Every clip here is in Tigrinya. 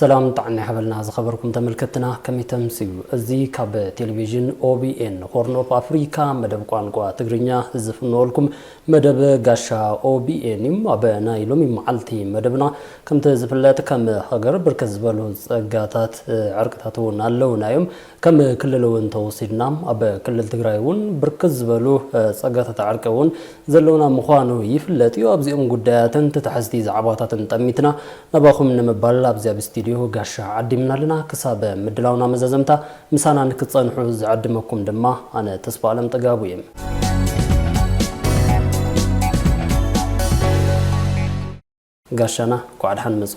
سلام طعني حبلنا زخبركم تملكتنا كم تمسيو ازي كاب تلفزيون OBN هورن اوف افريكا مدب قانقوا تግርኛ زفنولكم مدب غاشا OBN ابنا يلوم معلتي مدبنا كم تزفلت كم هاجر بركز بلو صغاتات عرقتاتون አለውናዮም كم كللون توسيدنا اب كلل تግራይውን بركز بلو صغاتات عرقውን زلونا مخانو يفلطيو ابزيم ጉዳያትን ተተሐስቲ ዛዕባታትን ጠሚትና ነባኹም ነመባል አብዚያ ስቱዲዮ ጋሻ አዲምና ለና ከሳበ ምድላውና መዘዘምታ ምሳና ንክጸንሑ ዝዓድመኩም ድማ አነ ተስፋ አለም ጠጋቡየም ጋሻና ቋድሐን መጽ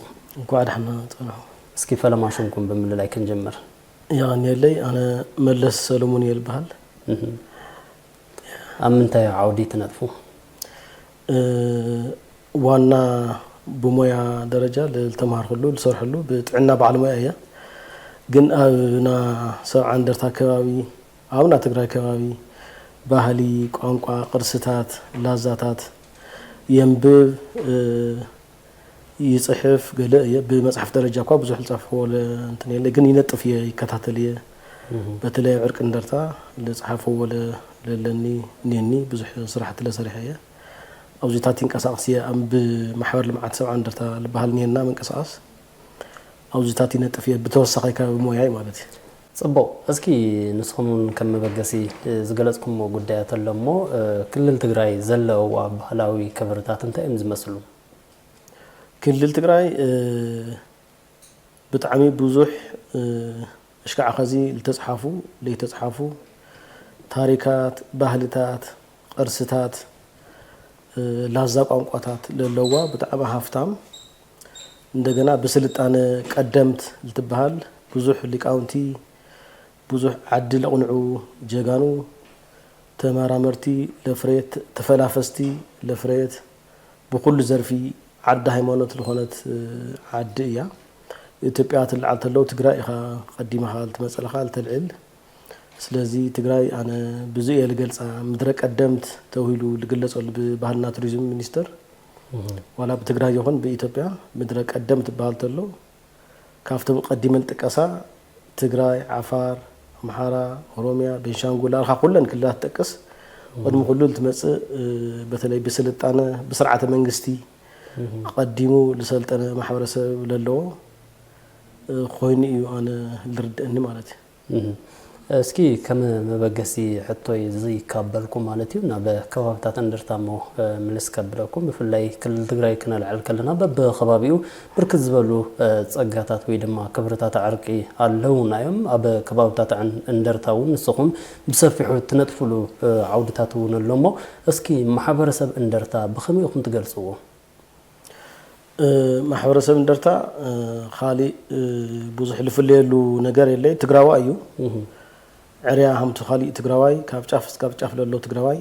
ቋድሐና ጽናው እስኪ ፈለማሽንኩም በምን ላይ ከንጀምር ያኔ ላይ አነ መለስ ሰለሞን ይልባል አምንታ አውዲ ተነጥፉ ዋና በሞያ ደረጃ ለተማር ሁሉ ለሰርሕ ሁሉ በጥዕና ባዓልሞያ እያ ግን አብና ሰብ አንደርታ ከባቢ አብና ትግራይ ከባቢ ባህሊ ቋንቋ ቅርስታት ላዛታት የንብብ ይጽሕፍ ገለ በመጽሐፍ ደረጃ እንኳ ብዙሕ ጽሕፎ እንትን የለ ግን ይነጥፍ ይከታተል በተለይ ዕርቅ እንደርታ ለጽሐፎ ወለ ለለኒ ነኒ ብዙሕ ስራሕት ለሰሪሐ أوزيتات إنكساس هي أم بمحور المعاد سبعة عندرتا البهالنينا من كساس أوزيتات نتفيه بتوسخي كموياي مالتي صبوا أسكي نسخمون كم بقسي زجلتكم وجدات اللمو كل التجراي زل وبهلاوي كبرتات أنت إمز مسلو كل التجراي بتعمي بوزح إشكع خزي لتصحفوا ليه تصحفوا تاريخات بهلتات قرستات ላዛ ቋንቋታት ለለዋ በጣም ሀፍታም እንደገና በስልጣኔ ቀደምት ልትባል ብዙህ ሊቃውንቲ ብዙህ ዓድል ቁንዑ ጀጋኑ ተማራመርቲ ለፍሬት ተፈላፈስቲ ለፍሬት በኩል ዘርፊ ዓድ ሃይማኖት ለሆነት ዓድ እያ ኢትዮጵያ ትልዓል ተለው ትግራይ ኢኻ ቀዲማኻ ልትመጽለኻ ልትልዕል ስለዚህ ትግራይ አነ ብዙ የልገልጻ ምድረ ቀደምት ተውሂሉ ልግለጸል በባህልና ቱሪዝም ሚኒስተር ወላ በትግራይ ይሆን በኢትዮጵያ ምድረ ቀደምት ባል ተሎ ካፍተም ቀዲመን ጥቀሳ ትግራይ አፋር አምሃራ ኦሮሚያ ቤንሻንጉል አልኻ ሁሉን ክላት ተጠቅስ ወድም ሁሉ ልትመጽ በተለይ በስልጣኔ በስርዓተ መንግስቲ ቀዲሙ ለሰልጠነ ማህበረሰብ ለለው ኮይኒ አነ ልርድእኒ ማለት እስኪ ከመ መበገሲ ሕቶይ ዝይ ካበልኩም ማለትዩ እና በከባብታት እንደርታሞ ምልስ ከብለኩም በፍላይ ክልል ትግራይ ከናልዓል ከለና በከባቢው ብርክት ዝበሉ ጸጋታት ወይ ድማ ክብርታት ዓርቂ አለውናዮም አበ ከባብታት እንደርታው ንስኹም ብሰፊሑ ትነጥፍሉ ዓውድታቱ ነሎሞ እስኪ ማህበረሰብ እንደርታ በኸመይኩም ትገልጽዎ ማህበረሰብ እንደርታ ኻሊ ብዙሕ ልፍለየሉ ነገር የለ ትግራዋ እዩ عريا هم تخالي تجراوي كاب جاف للو تجراوي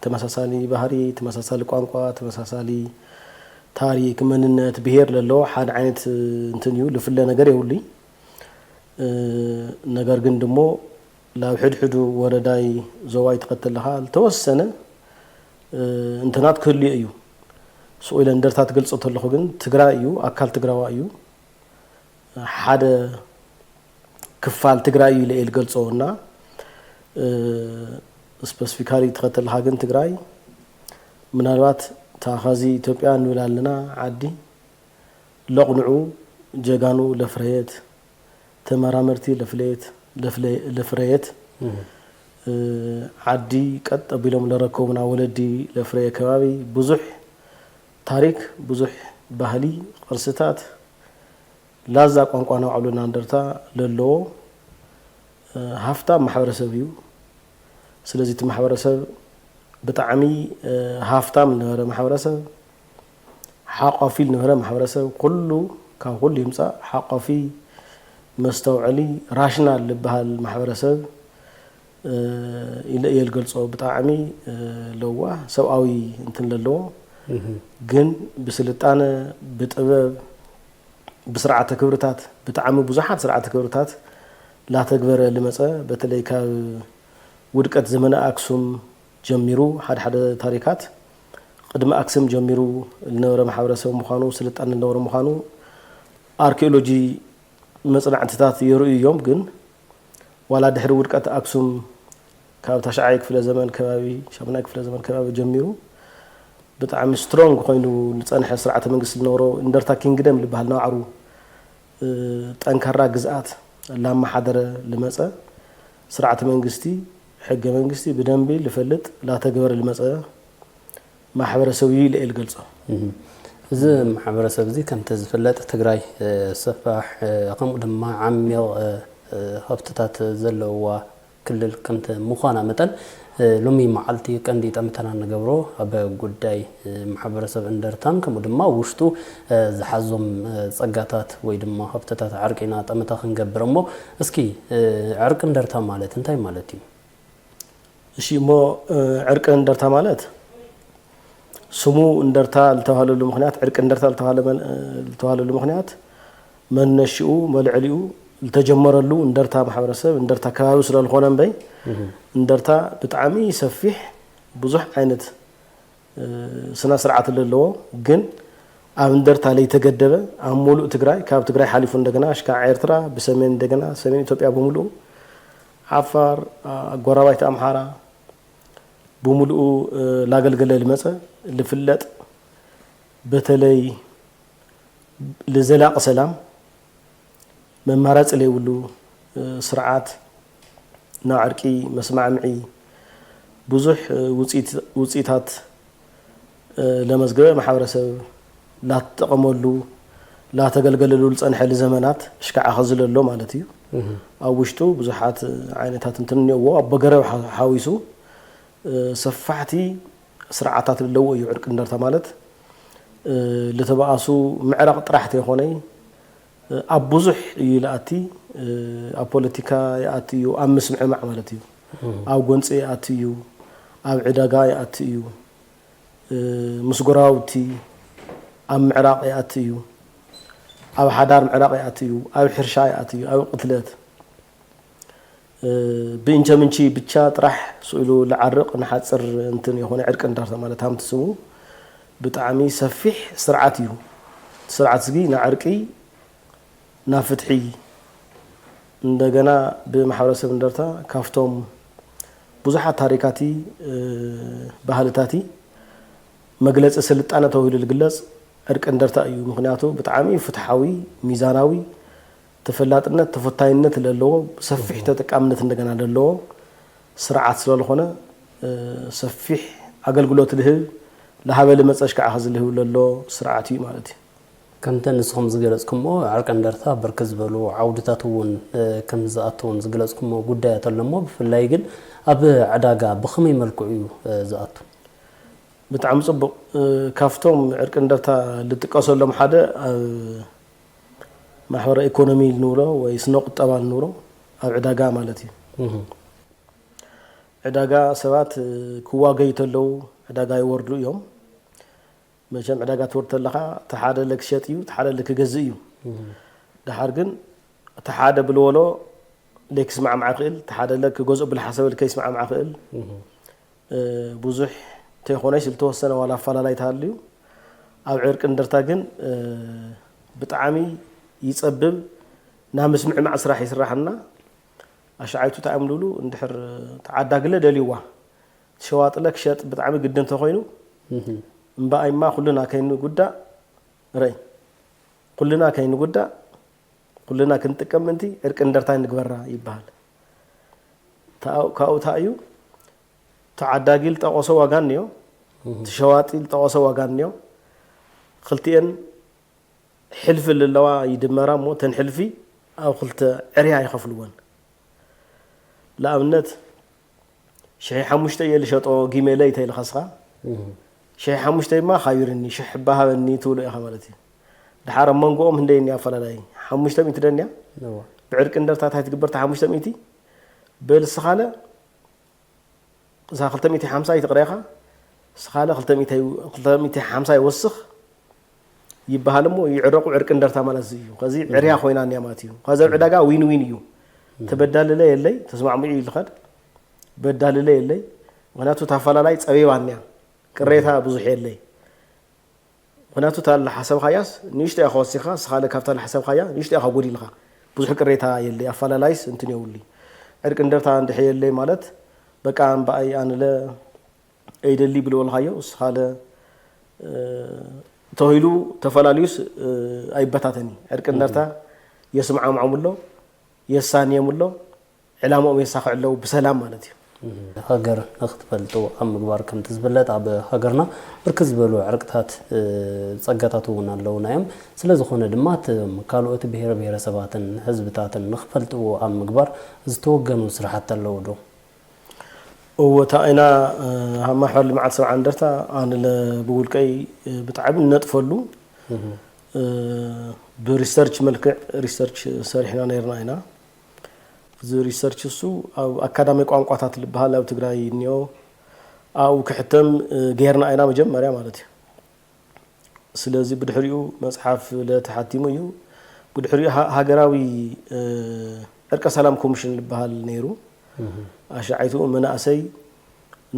تمساسالي بحري تمساسالي قانقوا تمساسالي تاريخ مننت بهير للو حد عينت انتنيو لفله ነገር ይውሊ ነገር ግን ደሞ ላው ሕድሕዱ ወረዳይ ዘዋይ ተከተለኻ ተወሰነ እንትናት ክል እዩ ሶይለ እንደርታ ትገልጽ ተለኹ ግን ትግራይ እዩ አካል ትግራዋ እዩ ሓደ ክፋል ትግራይ ለኤል ገልጾና ስፔሲፊካሊ ተከተልሃ ግን ትግራይ ምናልባት ታኻዚ ኢትዮጵያ እንውላልና ዓዲ ለቁንዑ ጀጋኑ ለፍሬት ተመራመርቲ ለፍሬት ዓዲ ቀጥ ቢሎም ለረከቡና ወለዲ ለፍሬ ከባቢ ብዙሕ ታሪክ ብዙሕ ባህሊ ቅርስታት ላዛ ቋንቋ ነው አሉና እንደርታ ለሎ ሀፍታ ማህበረሰብ እዩ ስለዚህ ማህበረሰብ በጣዕሚ ሀፍታም ነረ ማህበረሰብ ሓቋፊል ነረ ማህበረሰብ ኩሉ ካብ ኩሉ ይምጻ ሓቋፊ መስተውዕሊ ራሽናል ልበሃል ማህበረሰብ ይልገልጾ በጣዕሚ ለዋ ሰብአዊ እንትን ለሎ ግን በስልጣኔ በጥበብ بسرعة كبرتات بتعامل بزحات سرعة كبرتات لا تكبر لمسا بتلاقي كا ودكت زمن أكسوم جميرو حد تاريخات قدم أكسم جميرو النور محاورة سو مخانو سلت أن النور مخانو أركيولوجي መጽናዕትታት ይርኡ እዮም ግን ዋላ ድሕሪ ውድቀት አክሱም ካብ ተሻዓይ ክፍለ ዘመን ከባቢ ሻምናይ ክፍለ ዘመን ከባቢ ጀሚሩ ብጣዕሚ ስትሮንግ ኮይኑ ንጸንሐ ስርዓተ መንግስቲ ዝነበሮ እንደርታ ኪንግደም ዝበሃል ናዕሩ ጠንካራ ግዝአት ላመሓደረ ልመፀ ስርዓተ መንግስቲ ሕገ መንግስቲ ብደንቢ ልፈልጥ ላተገበረ ልመፀ ማሕበረሰብ እዩ ኢለ ገልጾ እዚ ማሕበረሰብ እዚ ከምቲ ዝፍለጥ ትግራይ ሰፋሕ ከምኡ ድማ ዓሚቕ ሃብትታት ዘለዋ ክልል ከምቲ ምዃና መጠን ሎሚ መዓልቲ ቀንዲ ጠምተና ንገብሮ ኣብ ጉዳይ ማሕበረሰብ እንደርታን ከምኡ ድማ ውሽጡ ዝሓዞም ጸጋታት ወይ ድማ ሃብትታት ዓርቂና ጠምታ ክንገብር እሞ እስኪ ዓርቂ እንደርታ ማለት እንታይ ማለት እዩ? እሺ ሞ ዓርቂ እንደርታ ማለት ስሙ እንደርታ ልተባሃለሉ ምክንያት ዓርቂ እንደርታ ልተባሃለሉ ምክንያት መነሽኡ መልዕሊኡ ልተጀመረሉ እንደርታ ማሕበረሰብ እንደርታ ከባቢ ስለልኾነ እምበይ እንደርታ ብጣዕሚ ሰፊሕ ብዙሕ ዓይነት ስነ ስርዓት ዘለዎ ግን ኣብ እንደርታ ላይ ተገደበ ኣብ ሙሉእ ትግራይ ካብ ትግራይ ሓሊፉ እንደገና ሽካዕ ኤርትራ ብሰሜን እንደገና ሰሜን ኢትዮጵያ በሙሉኡ ዓፋር ጎራባይት ኣምሓራ በሙሉኡ ላገልገለ ልመፀ ልፍለጥ በተለይ ለዘላቂ ሰላም መማራጽ ለይብሉ ስርዓት ናዕርቂ መስማዕምዒ ብዙሕ ውጽኢታት ለመዝገበ ማሕበረሰብ ላተጠቀመሉ ላተገልገለሉ ዝጸንሐ ዘመናት ሽካዓ ኸዝለሎ ማለት እዩ ኣብ ውሽጡ ብዙሓት ዓይነታት እንትንኒእዎ ኣብ በገረብ ሓዊሱ ሰፋሕቲ ስርዓታት ዘለዎ እዩ ዓርቂ እንደርታ ማለት ለተባኣሱ ምዕራቅ ጥራሕቲ ይኾነይ ኣብ ብዙሕ እዩ ለኣቲ ኣብ ፖለቲካ ይኣቲ እዩ ኣብ ምስምዕማዕ ማለት እዩ ኣብ ጎንፂ ይኣቲ እዩ ኣብ ዕዳጋ ይኣቲ እዩ ምስ ጎራውቲ ኣብ ምዕራቅ ይኣቲ እዩ ኣብ ሓዳር ምዕራቅ ይኣቲ እዩ ኣብ ሕርሻ ይኣቲ እዩ ኣብ ቅትለት ብእንቸ ምንቺ ብቻ ጥራሕ ስኢሉ ለዓርቕ ንሓፅር እንትን የሆነ ዓርቂ እንደርታ ማለት ሃምቲ ስሙ ብጣዕሚ ሰፊሕ ስርዓት እዩ ስርዓት ዝጊ ንዓርቂ ናፍትሒ እንደገና በማሕበረሰብ እንደርታ ካፍቶም ብዙሓት ታሪካቲ ባህልታቲ መግለጽ ስልጣነ ተባሂሉ ዝግለጽ ዓርቂ እንደርታ እዩ ምክንያቱ ብጣዕሚ ፍትሓዊ ሚዛናዊ ተፈላጥነት ተፈታይነት ዘለዎ ሰፊሕ ተጠቃምነት እንደገና ዘለዎ ስርዓት ስለልኾነ ሰፊሕ አገልግሎት ልህብ ለሃበለ መፀሽ ከዓ ዝልህብ ለሎ ስርዓት እዩ ማለት እዩ ከምተ ንስኹም ዝገለጽኩሞ ዓርቂ እንደርታ ብርክት ዝበሉ ዓውድታት እውን ከም ዝኣተውን ዝገለጽኩሞ ጉዳያት ኣለሞ ብፍላይ ግን ኣብ ዕዳጋ ብኸመይ መልክዑ እዩ ዝኣቱ ብጣዕሚ ጽቡቕ ካፍቶም ዓርቂ እንደርታ ልጥቀሰሎም ሓደ ማሕበራዊ ኢኮኖሚ ንብሎ ወይ ስነ ቁጠባ ንብሎ ኣብ ዕዳጋ ማለት እዩ ዕዳጋ ሰባት ክዋገዩ ተለው ዕዳጋ ይወርዱ እዮም መቸም ዕዳጋ ትወርድ ተለኻ ተሓደ ለክሸጥ እዩ ተሓደ ለክገዝእ እዩ ድሓር ግን ተሓደ ብልወሎ ለክስማዕማዕ ክእል ተሓደ ለክገዝኦ ብልሓሰብ ለከይስማዕማዕ ክእል ብዙሕ ተይኾነሽ ዝተወሰነ ዋላ ኣፈላላይ ተሃልዩ ኣብ ዓርቂ እንደርታ ግን ብጣዕሚ ይጸብብ ናብ ምስምዕማዕ ስራሕ ይስራሕና ኣሻዓይቱ ተኣምሉሉ እንድሕር ተዓዳግለ ደልይዋ ሸዋጥለ ክሸጥ ብጣዕሚ ግድን ተኾይኑ እምበኣይማ ኩልና ከይንጉዳእ ረይ ኩልና ከይንጉዳእ ኩልና ክንጥቀም ምንቲ ዓርቂ እንደርታ ንግበራ ይበሃል ካብኡ ታ እዩ ተዓዳጊ ዝጠቐሶ ዋጋ እኒኦ ተሸዋጢ ዝጠቐሶ ዋጋ እኒኦ ክልቲአን ሕልፊ ለለዋ ይድመራ እሞ ተን ሕልፊ ኣብ ክልተ ዕርያ ይኸፍልዎን ለኣብነት 1500 እየ ልሸጦ ጊሜለይ ተይልኸስኻ 1500 ድማ ኻቢርኒ 1000 ባሃበኒ ትብሎ ኢኻ ማለት እዩ ድሓር መንጎኦም ህንደይኒ ኣፈላላይ 500 ደንያ ብዓርቂ እንደርታ ታይ ትግበር 500 በልስኻለ እዛ 250 ይትቕረኻ ስኻለ 250 ይወስኽ ይበሃል እሞ ይዕረቁ ዓርቂ እንደርታ ማለት እዩ ከዚ ዕርያ ኮይና ኒያ ማለት እዩ ከዚ ዕዳጋ ዊን ዊን እዩ ተበዳልለ የለይ ተስማዕምዑ ይልኸድ በዳልለ የለይ ምክንያቱ ታፈላላይ ፀበይባንያ ቅሬታ ብዙሕ የለይ ምክንያቱ ታለ ሓሰብካያስ ንሽጢ ኢኻ ወሲኻ ስኻለ ካብታ ሓሰብካያ ንሽጢ ኢኻ ጎዲልኻ ብዙሕ ቅሬታ የለ አፈላላይስ እንትን ይውሊ ዕርቅ እንደርታ እንድሕየለይ ማለት በቃ አንባይ አንለ አይደሊ ብሎ ወልሃዮ እስኻለ ተውሂሉ ተፈላልዩስ አይበታተኒ ዕርቅ እንደርታ የስምዓ ማዕሙሎ የሳንየሙሎ ዕላማኦም የሳኽዕለው ብሰላም ማለት እዩ ሃገር ንኽትፈልጡ ኣብ ምግባር ከም ትዝብለጥ ኣብ ሃገርና ብርክት ዝበሉ ዕርቅታት ፀጋታት እውን ኣለውና እዮም ስለዝኾነ ድማ ካልኦት ብሄረ ብሄረሰባትን ህዝብታትን ንኽፈልጥዎ ኣብ ምግባር ዝተወገኑ ስራሕቲ ኣለዎ ዶ ወታኢና ማሕበር ልምዓት ሰብዓ እንደርታ ኣነ ብውልቀይ ብጣዕሚ ነጥፈሉ ብሪሰርች መልክዕ ሪሰርች ሰሪሕና ነርና ኢና እዚ ሪሰርች እሱ ኣብ አካዳሚ ቋንቋታት ልበሃል ኣብ ትግራይ እንዮ ኣብ ክሕተም ገርና ኢና መጀመርያ ማለት እዩ ስለዚ ብድሕሪኡ መጽሓፍ ለተሓቲሙ እዩ ብድሕሪኡ ሃገራዊ ዕርቀ ሰላም ኮሚሽን ልበሃል ነይሩ አሻዓይቱ መናእሰይ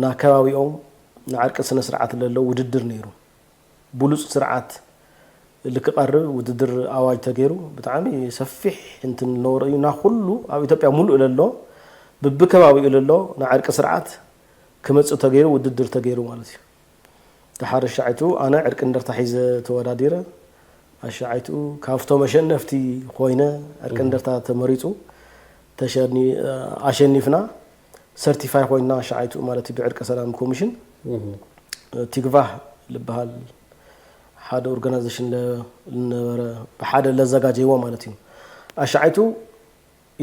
ና ከባቢኦም ንዓርቀ ስነ ስርዓት ለለው ውድድር ነይሩ ብሉጽ ስርዓት ልክቀርብ ውድድር አዋጅ ተገይሩ ብጣዕሚ ሰፊሕ እንትን ኖርዩ ና ሁሉ ኣብ ኢትዮጵያ ሙሉእ ለሎ ብከባቢኡ ለሎ ንዓርቀ ስርዓት ክመጽእ ተገይሩ ውድድር ተገይሩ ማለት እዩ ተሓር አሻዓይቱ ኣነ ዕርቅ እንደርታ ሒዘ ተወዳዲረ አሻዓይቱ ካብቶም አሸነፍቲ ኮይነ ዕርቅ እንደርታ ተመሪጹ ተሸኒ አሸኒፍና ሰርቲፋይ ኮይና አሻዓይቱ ማለት ብዕርቀ ሰላም ኮሚሽን ትግቫህ ልበሃል ሓደ ኦርጋናይዜሽን ለነበረ በሓደ ለዘጋጀይዎ ማለት እዩ አሻዓይቱ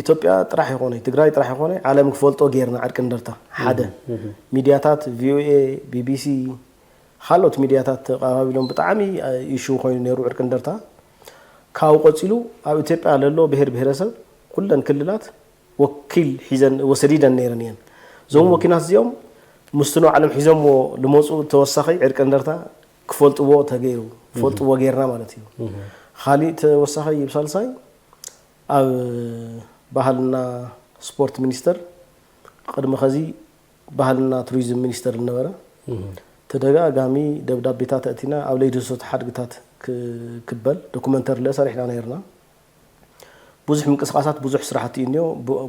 ኢትዮጵያ ጥራሕ ይኾነ ትግራይ ጥራሕ ይኾነ ዓለም ክፈልጦ ገርና ዕርቅ እንደርታ ሓደ ሚዲያታት ቪኦኤ ቢቢሲ ካልኦት ሚዲያታት ተቀባቢሎም ብጣዕሚ ኢሹ ኮይኑ ነይሩ ዕርቅ እንደርታ ካብ ቆፂሉ ኣብ ኢትዮጵያ ለሎ ብሄር ብሄረሰብ ኩለን ክልላት ወኪል ሒዘን ወሰዲደን ነይረን እየን ዞም ወኪናት እዚኦም ምስትኖ ዓለም ሒዘምዎ ልመፁ ተወሳኺ ዕርቅ እንደርታ ክፈልጥዎ ተገይሩ ፈልጥዎ ገርና ማለት እዩ ካሊእ ተወሳኺ ይብሳልሳይ ኣብ ባህልና ስፖርት ሚኒስተር ቅድሚ ኸዚ ባህልና ቱሪዝም ሚኒስተር ነበረ ተደጋጋሚ ደብዳቤታት ኣቲና ኣብ ለይደሶት ሓድግታት ክበል ዶኩመንተሪ ለሰሪሕና ነርና ብዙሕ ምንቅስቃሳት ብዙሕ ስራሕቲ እንዮ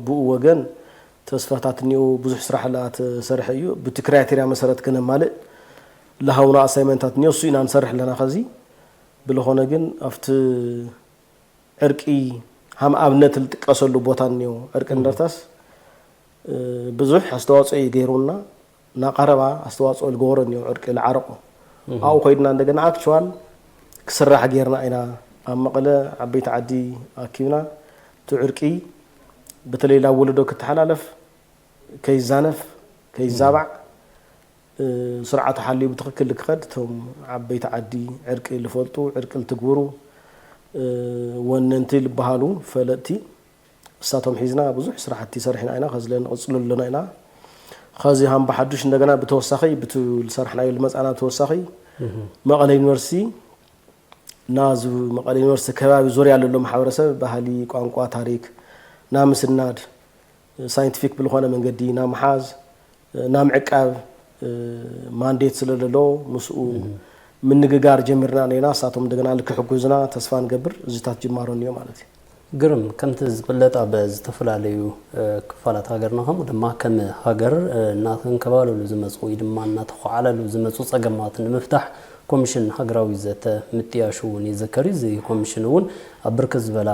ብኡ ወገን ተስፋታት እንዮ ብዙሕ ስራሕላት ሰርሐ እዩ ብቲ ክራይቴሪያ መሰረት ከነማልእ ለሃውና አሳይመንታት እንዮ እሱ ኢና ንሰርሕ ለና ኸዚ ብለኾነ ግን ኣብቲ ዕርቂ ሃም ኣብነት ልጥቀሰሉ ቦታ እንዮ ዕርቂ እንደርታስ ብዙሕ አስተዋጽኦ ገይሩና ናቀረባ አስተዋጽኦ ልገበሮ እንዮ ዕርቂ ልዓረቆ ኣብኡ ኮይድና እንደገና አክቹዋል ክስራሕ ገርና ኢና ኣብ መቐለ ዓበይቲ ዓዲ ኣኪብና እቲ ዕርቂ በተለይ ላብ ወለዶ ክትሓላለፍ ከይዛነፍ ከይዛባዕ ስርዓቱ ሓልዩ ብትክክል ልክኸድ እቶም ዓበይቲ ዓዲ ዕርቂ ልፈልጡ ዕርቂ ልትግብሩ ወነንቲ ልበሃሉ ፈለጥቲ እሳቶም ሒዝና ብዙሕ ስራሕቲ ሰሪሕና ኢና ኸዚ ለንቕፅሉ ኣለና ኢና ኸዚ ሃም በሓዱሽ እንደገና ብተወሳኺ ብቱ ልሰርሕናዮ ልመፃና ብተወሳኺ መቐለ ዩኒቨርሲቲ ናዙ መቐለ ዩኒቨርሲቲ ከባቢ ዙርያ ለሎ ማሕበረሰብ ባህሊ ቋንቋ ታሪክ ና ምስናድ ሳይንቲፊክ ብልኾነ መንገዲ ና መሓዝ ና ምዕቃብ ማንዴት ስለለሎ ምስኡ ምንግጋር ጀሚርና ነና እሳቶም እንደገና ልክሕጉዝና ተስፋ ንገብር እዚታት ጅማሮ እንዮ ማለት እዩ ግርም ከምቲ ዝፍለጥ ኣብ ዝተፈላለዩ ክፋላት ሃገርና ከምኡ ድማ ከም ሃገር እናተንከባለሉ ዝመፁ ወይ ድማ እናተኸዓለሉ ዝመፁ ፀገማት ንምፍታሕ ኮሚሽን ሃገራዊ ዘተ ምጥያሹ እውን ይዝከር እዚ ኮሚሽን እውን ኣብ ብርክት ዝበላ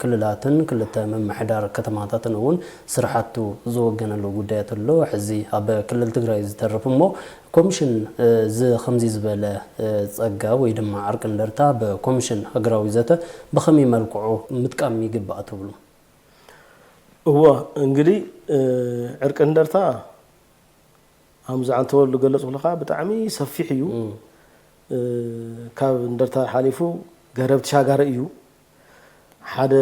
ክልላትን ክልተ መምሕዳር ከተማታትን እውን ስራሕቱ ዝወገነሉ ጉዳያት ኣሎ ሕዚ ኣብ ክልል ትግራይ ዝተረፉ እሞ ኮሚሽን ከምዚ ዝበለ ፀጋ ወይ ድማ ዕርቂ እንደርታ ብኮሚሽን ሃገራዊ ዘተ ብኸመይ መልክዑ ምጥቃም ይግባእ ትብሉ እዎ እንግዲህ ዕርቂ እንደርታ ኣምዚ አንተወሉ ገለጽ ለኻ ብጣዕሚ ሰፊሕ እዩ ካብ እንደርታ ሓሊፉ ገረብ ተሻጋሪ እዩ ሓደ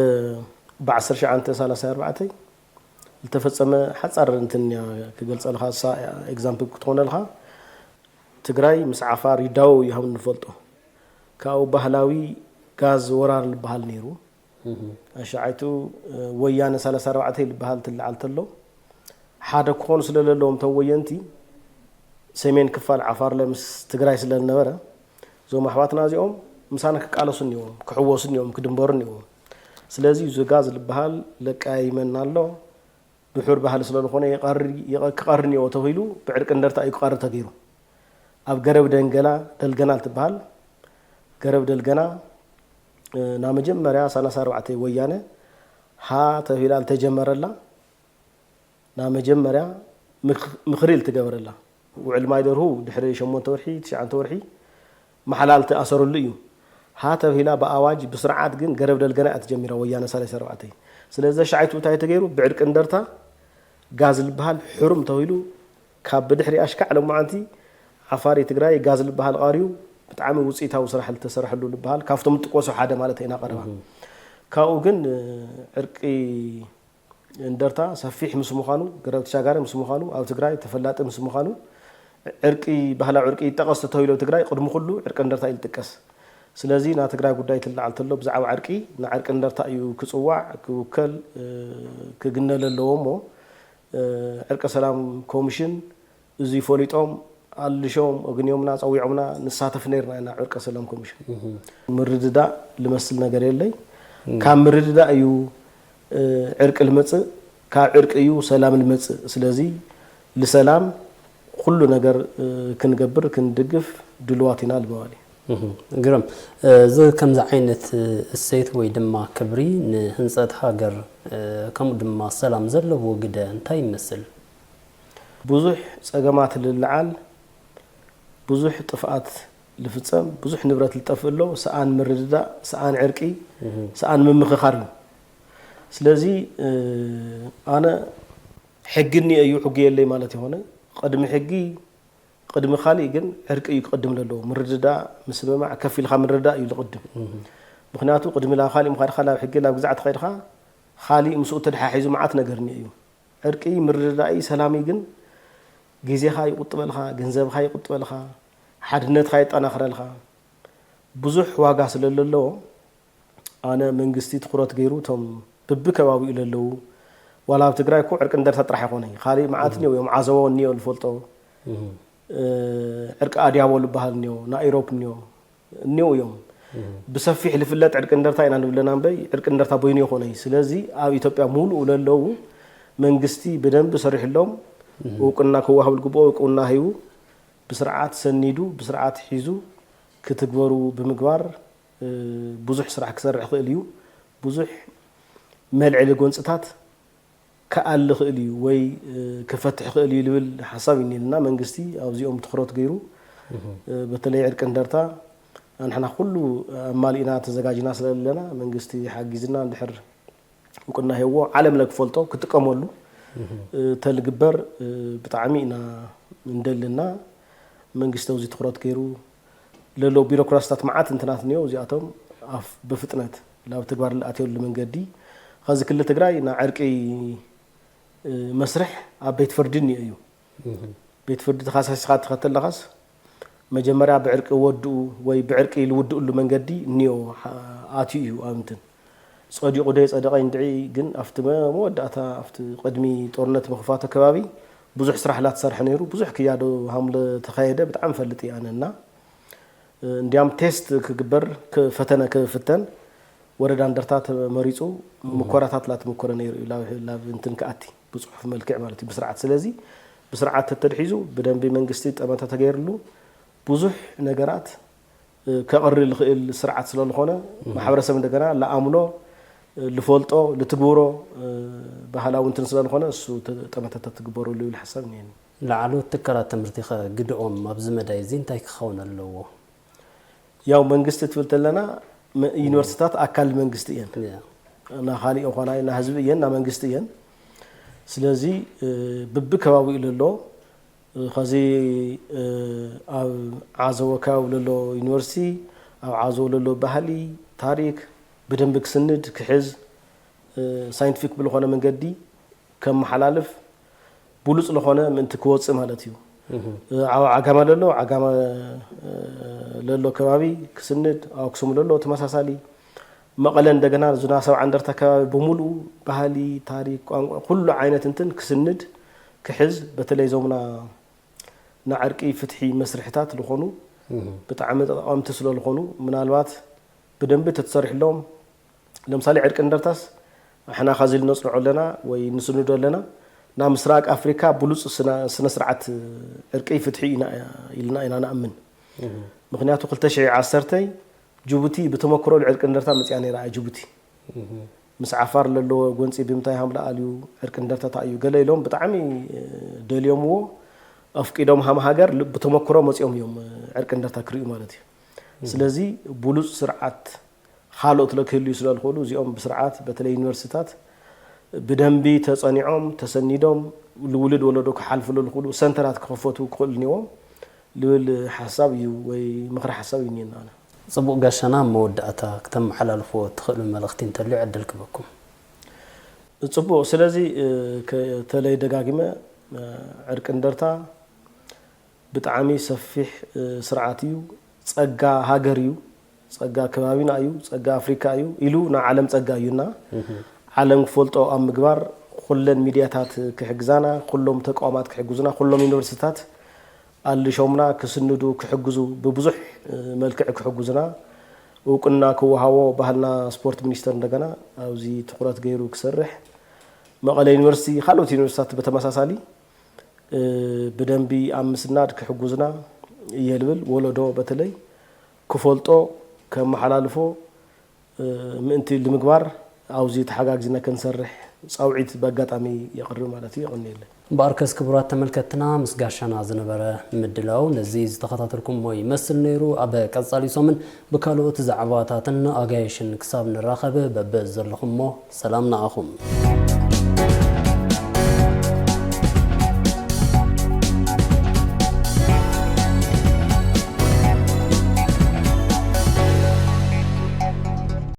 ብ1934 ዝተፈጸመ ሓጻር እንትን ክገልጸ ለኻ ኤግዛምፕል ክትኾነ ለኻ ትግራይ ምስ ዓፋር ይዳው ይሃብ ንፈልጦ ካብኡ ባህላዊ ጋዝ ወራር ልበሃል ነይሩ አሻዓይቱ ወያነ 34 ልበሃል ትልዓል ተሎ ሓደ ክኾኑ ስለለለዎም ተወየንቲ ሰሜን ክፋል ዓፋር ለምስ ትግራይ ስለነበረ ዞም ኣሕዋትና እዚኦም ምሳና ክቃለሱ እንዮም ክሕወሱ እንዮም ክድንበሩ እንዮም ስለዚህ ዝጋዝ ልበሃል ለቃይመን ኣሎ ብሑር ባህል ስለዝኾነ ይቀርኒ ተባሂሉ ብዕርቂ እንደርታ እዩ ክቀሪ ተገይሩ ኣብ ገረብ ደልገና ትበሃል ገረብ ደልገና ና መጀመርያ 34 ወያነ ها تهيل التجمرلا نا مجمريا مخريل تجبرلا وعلم يدر هو دحري شمون تورحي 9 تورحي محلال تأثروا ليو ها تهيلا بأواج بسرعات جن قرب دلجنا تجمرا ويانا 34 سلذا شعيت وتاي تجيرو بعرق اندرتا غاز البحال حرم تهيلو كاب دحري اشكع لو معنتي عفاري تجراي غاز البحال قاريو بتعامل وصيتها وسرح التسرح له البحال كافتم تقوسوا حدا مالتي هنا قربا كاو جن عرقي اندرتا سفيح مسموخانو قرب تشاغار مسموخانو او تجراي تفلاط مسموخانو عرقي بحال عرقي تقص تهيلو تجراي قدم كله عرق اندرتا يلتقس سلازي نا تجراي غداي تلعلتلو بزعوا عرقي نا عرق اندرتا يو كصواع كوكل كغنللومو عرق سلام كوميشن زي فوليطوم አልሾም ወግኒዮምና ጻውይዑምና ንሳተፍ ነርና እና ዕርቀ ሰላም ኮሚሽን ምርድዳ ለመስል ነገር የለይ ካብ ምርድዳ እዩ ዕርቅ ልመጽ ካብ ዕርቅ እዩ ሰላም ልመጽ ስለዚህ ለሰላም ሁሉ ነገር ክንገብር ክንድግፍ ድልዋቲና ልበዋሊ ግረም ዘ ከምዛ ዓይነት እሰይት ወይ ድማ ክብሪ ንህንጸት ሃገር ከም ድማ ሰላም ዘለዎ ግደ እንታይ ይመስል ብዙሕ ጸገማት ልልዓል ብዙሕ ጥፋት ልፍጸም ብዙሕ ንብረት ልጠፍሎ ሰአን ምርድዳ ሰአን ዕርቂ ሰአን ምምኽኻር ስለዚህ አነ ሕግኒ እዩ ሕግየለይ ማለት ይሆነ ቀድሚ ሕጊ قدم خالي جن عرقي يقدم له مردا مسمع كفي الخا مردا يقدم مخناتو قدم لا خالي مخاد خلا حق لا بزعت خيرها خالي مسو تدحايزو معات نغرني ايو عرقي مردا اي سلامي جن غيزيخا يقطبلخا ገንዘብኻ ይقطبلخا حدنتኻ ይጠናخرلخا ብዙሕ ዋጋ ስለለለው አነ መንግስቲ ትኩረት ገይሩ ቶም በብከባቢው ይለለው ዋላ ትግራይ ኮ ዕርቅ እንደርታ ጥራሕ ይኾነ خالي معات ነው يوم عزو ነው ልፈልጦ عرق أديابول بحال نيو نايروب نيو يوم بسفيح لفلات عرق اندرتا ينا نبلنا بي عرق اندرتا بوينيو خوني سلازي او إثيوبيا مولو وللو منغستي بدنب صريح لهم وقنا كوهب القبو وقنا هيو بسرعات سنيدو بسرعات حيزو كتكبرو بمقبار بزح سرع كسرع خيليو بزح ملع لقونصتات كأل خيليو وي كفتح خيليو لول حسابي لنا منغستي او زيوم تخروت غيرو بتلي عرق اندرتا نحنا كله مالينا تزغاجنا سلالنا منغستي حاجزنا ندحر وقنا هيو عالم لك فولطو كتقمولو تلغبر بطعمينا ندلنا منغستو زي تخروت غيرو للو بيروقراستات معات انتنات نيو زياتهم اف بفطنت لا تغبر لاتيو لمنغدي خازي كل تግራይ نا عرقي مسرح ابيت فردني ايو بيت فرد تخصص تخطل لخص مجمريا بعرق ودو وي بعرق يلودو له منغدي نيو اتيو امتن صديق ودي صدقاي ندعي جن افتما موداتا افت قدمي طورنت مخفاته كبابي بزح سرح لا تسرح نيرو بزح كيادو حمله تخايده بتعم فلطي اننا انديام تيست كغبر كفتنه كفتن وردا اندرتا مريصو مكوراتات لا تمكور نيرو لا انتن كاتي بصحف ملكع مالتي بسرعه سلازي بسرعه تتدحيزو بدنبي منغستي طمته تغيرلو بزح نغرات كقر السرعه سلالخونه محبرسب እንደገና ለአምኖ لفولطو لتغورو بحالاو انتن سلالخونه እሱ طمته تتغبرو له الحساب نين لعلو تكرات تمرتيخ غدኦም ابز مداي زينتاي كخونلو ያው መንግስት ትፈልተለና ዩኒቨርሲቲታት አካል መንግስት ይን እና ኻሊ ኦኻናይ እና ህዝብ ይን እና መንግስት ይን ስለዚህ በብከባቢ ይለሎ ኸዚ ኣብ ዓዘወካው ለሎ ዩኒቨርሲቲ ኣብ ዓዘው ለሎ ባህሊ ታሪክ በደንብ ክስንድ ክሕዝ ሳይንቲፊክ ብለኾነ መንገዲ ከም መሐላለፍ ብሉጽ ለኾነ ምንት ክወጽ ማለት እዩ ዓጋማ ለሎ ዓጋማ ለሎ ከባቢ ክስንድ አክሱም ለሎ ተመሳሳሊ መቀለ እንደገና ዙና 70 እንደርታ ከባቢ በሙሉ ባህሊ ታሪክ ቋንቋ ሁሉ አይነት እንትን ክስንድ ክሕዝ በተለይ ዞምና ናዕርቂ ፍትሒ መስርሕታት ለኾኑ በጣም ተጠቃምት ስለለኾኑ ምናልባት በደንብ ተተሰርሕሎም ለምሳሌ ዕርቅ እንደርታስ احنا خازل نصنع لنا ونسند لنا نا مسراق افريكا بلوص سنه سرعت ዕርቂ ፍትሒ ኢልና نأمن ምክንያቱ 2010 ጅቡቲ በተመክሮ ዕርቅ እንደርታ መጽያ ነራ ጅቡቲ ምስ ዓፋር ለሎ ጎንጺ ብምታይ ሃምላ አልዩ ዕርቅ እንደርታ ታዩ ገለይሎም በጣም ደልዮምዎ አፍቂዶም ሃም ሀገር በተመክሮ መጽዮም ይም ዕርቅ እንደርታ ክሪዩ ማለት እዩ ስለዚህ ብሉጽ ስርዓት ሓሎት ለክህሉ ይስላልሆሉ እዚኦም በስርዓት በተለይ ዩኒቨርሲቲታት በደንቢ ተጸኒዖም ተሰኒዶም ልውልድ ወለዶ ከሐልፍሉ ለሁሉ ሰንተራት ከፈቱ ኮልኒዎም ልብል ሐሳብ እዩ ወይ ምክር ሐሳብ ይኒና ጽቡቅ ጋሻና መወዳእታ ከተም ሓላልፎ ትኽሉ መልእኽቲ እንተልዩ ዕድልክበኩም ጽቡቅ ስለዚህ ከተለይ ደጋግመ ዕርቅ እንደርታ ብጣዕሚ ሰፊሕ ስርዓት እዩ ጸጋ ሃገር እዩ ጸጋ ከባቢና እዩ ጸጋ አፍሪካ እዩ ኢሉ ና ዓለም ጸጋ እዩና ዓለም ፈልጦ ኣብ ምግባር ኩለን ሚዲያታት ክሕግዛና ኩሎም ተቋማት ክሕግዙና ኩሎም ዩኒቨርሲቲታት አልሾምና ክስንዱ ክሕግዙ በብዙሕ መልክዕ ክሕግዙና ወቁና ክወሃቦ ባህልና ስፖርት ሚኒስተር እንደገና አውዚ ትኩረት ገይሩ ክሰርሕ መቀለ ዩኒቨርሲቲ ካልኦት ዩኒቨርሲቲታት በተመሳሳሊ በደንቢ አምስናድ ክሕግዙና ይልብል ወለዶ በተለይ ክፈልጦ ከመሐላልፎ ምእንቲ ለምግባር አውዚ ተሐጋግዝና ከንሰርሕ ጻውዒት በአጋጣሚ ያቀርብ ማለት ይቆንየለ ባርከስ ክቡራት ተመልከትና ምስጋሻና ዝነበረ ምድላው ነዚህ ዝተኸታተልኩም ሞይ መስል ነይሩ አበ ቀጻሊ ሶምን በካልኦት ዛዕባታትን አጋይሽን ክሳብ ንራኸበ በበ ዘለኹሞ ሰላም ናአኹም